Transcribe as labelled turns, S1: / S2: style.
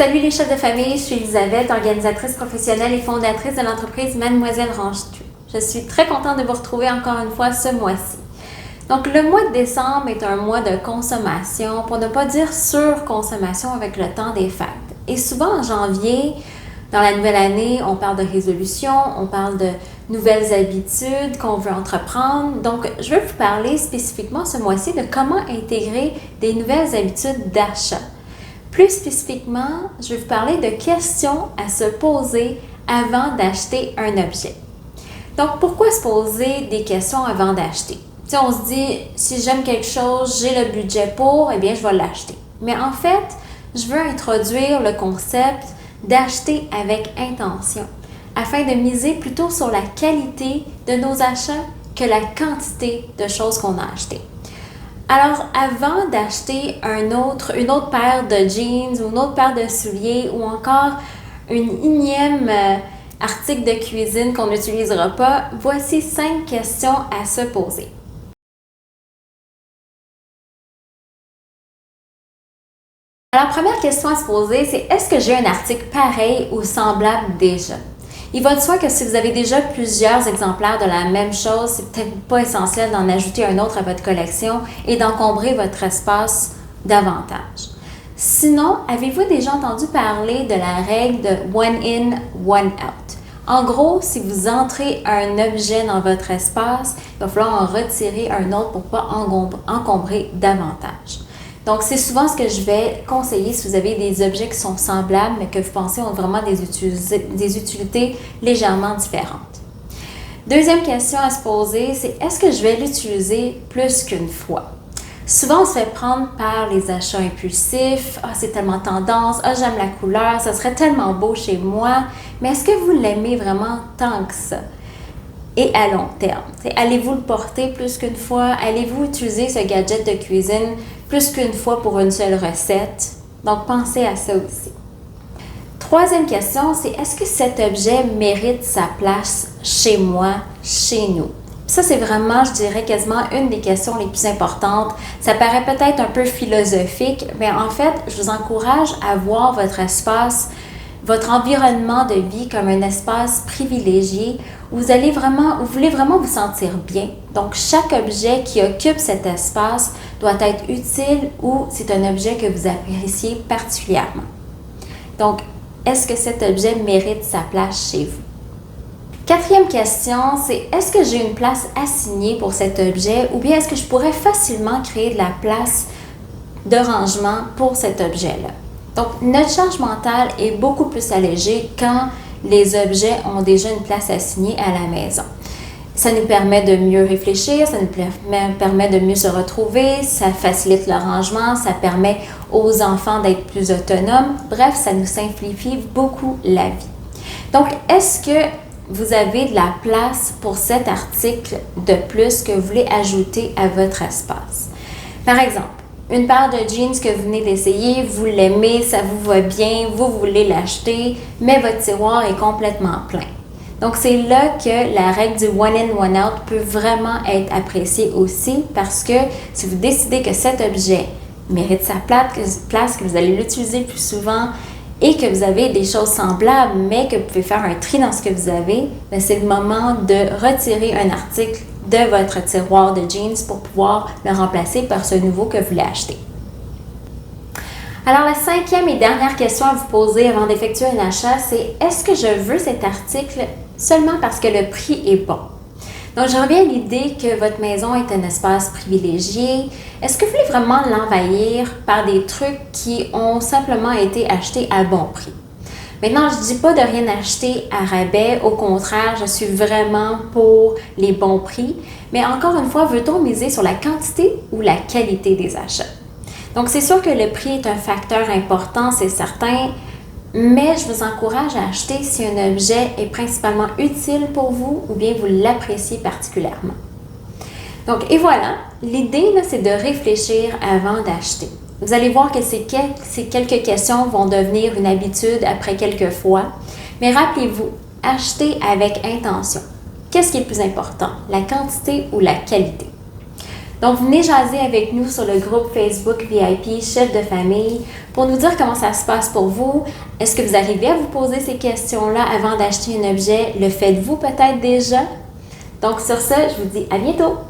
S1: Salut les chefs de famille, je suis Elisabeth, organisatrice professionnelle et fondatrice de l'entreprise Mademoiselle Range-Tu. Je suis très contente de vous retrouver encore une fois ce mois-ci. Donc le mois de décembre est un mois de consommation, pour ne pas dire surconsommation avec le temps des fêtes. Et souvent en janvier, dans la nouvelle année, on parle de résolution, on parle de nouvelles habitudes qu'on veut entreprendre. Donc je veux vous parler spécifiquement ce mois-ci de comment intégrer des nouvelles habitudes d'achat. Plus spécifiquement, je vais vous parler de questions à se poser avant d'acheter un objet. Donc, pourquoi se poser des questions avant d'acheter? Tu sais, on se dit, si j'aime quelque chose, j'ai le budget pour, eh bien, je vais l'acheter. Mais en fait, je veux introduire le concept d'acheter avec intention, afin de miser plutôt sur la qualité de nos achats que la quantité de choses qu'on a achetées. Alors, avant d'acheter une autre paire de jeans ou une autre paire de souliers ou encore une énième article de cuisine qu'on n'utilisera pas, voici 5 questions à se poser. Alors, première question à se poser, c'est est-ce que j'ai un article pareil ou semblable déjà? Il va de soi que si vous avez déjà plusieurs exemplaires de la même chose, c'est peut-être pas essentiel d'en ajouter un autre à votre collection et d'encombrer votre espace davantage. Sinon, avez-vous déjà entendu parler de la règle de one in, one out? En gros, si vous entrez un objet dans votre espace, il va falloir en retirer un autre pour ne pas encombrer davantage. Donc, c'est souvent ce que je vais conseiller si vous avez des objets qui sont semblables, mais que vous pensez ont vraiment des utilités légèrement différentes. Deuxième question à se poser, c'est est-ce que je vais l'utiliser plus qu'une fois? Souvent, on se fait prendre par les achats impulsifs. « Ah, c'est tellement tendance. Ah, j'aime la couleur. Ça serait tellement beau chez moi. » Mais est-ce que vous l'aimez vraiment tant que ça? Et à long terme. Allez-vous le porter plus qu'une fois? Allez-vous utiliser ce gadget de cuisine plus qu'une fois pour une seule recette? Donc, pensez à ça aussi. Troisième question, c'est est-ce que cet objet mérite sa place chez moi, chez nous? Ça, c'est vraiment, je dirais, quasiment une des questions les plus importantes. Ça paraît peut-être un peu philosophique, mais en fait, je vous encourage à voir votre espace, votre environnement de vie comme un espace privilégié où vous voulez vraiment vous sentir bien. Donc, chaque objet qui occupe cet espace doit être utile ou c'est un objet que vous appréciez particulièrement. Donc, est-ce que cet objet mérite sa place chez vous? Quatrième question, c'est est-ce que j'ai une place assignée pour cet objet ou bien est-ce que je pourrais facilement créer de la place de rangement pour cet objet-là? Donc, notre charge mentale est beaucoup plus allégée quand les objets ont déjà une place assignée à la maison. Ça nous permet de mieux réfléchir, ça nous permet de mieux se retrouver, ça facilite le rangement, ça permet aux enfants d'être plus autonomes. Bref, ça nous simplifie beaucoup la vie. Donc, est-ce que vous avez de la place pour cet article de plus que vous voulez ajouter à votre espace? Par exemple, une paire de jeans que vous venez d'essayer, vous l'aimez, ça vous va bien, vous voulez l'acheter, mais votre tiroir est complètement plein. Donc, c'est là que la règle du one in, one out peut vraiment être appréciée aussi parce que si vous décidez que cet objet mérite sa place, que vous allez l'utiliser plus souvent et que vous avez des choses semblables, mais que vous pouvez faire un tri dans ce que vous avez, c'est le moment de retirer un article de votre tiroir de jeans pour pouvoir le remplacer par ce nouveau que vous voulez acheter. Alors, la cinquième et dernière question à vous poser avant d'effectuer un achat, c'est est-ce que je veux cet article seulement parce que le prix est bon? Donc, je reviens à l'idée que votre maison est un espace privilégié. Est-ce que vous voulez vraiment l'envahir par des trucs qui ont simplement été achetés à bon prix? Maintenant, je ne dis pas de rien acheter à rabais. Au contraire, je suis vraiment pour les bons prix. Mais encore une fois, veut-on miser sur la quantité ou la qualité des achats? Donc, c'est sûr que le prix est un facteur important, c'est certain. Mais je vous encourage à acheter si un objet est principalement utile pour vous ou bien vous l'appréciez particulièrement. Donc, et voilà, l'idée, là, c'est de réfléchir avant d'acheter. Vous allez voir que ces quelques questions vont devenir une habitude après quelques fois. Mais rappelez-vous, achetez avec intention. Qu'est-ce qui est le plus important, la quantité ou la qualité? Donc, venez jaser avec nous sur le groupe Facebook VIP Chef de famille pour nous dire comment ça se passe pour vous. Est-ce que vous arrivez à vous poser ces questions-là avant d'acheter un objet? Le faites-vous peut-être déjà? Donc, sur ce, je vous dis à bientôt!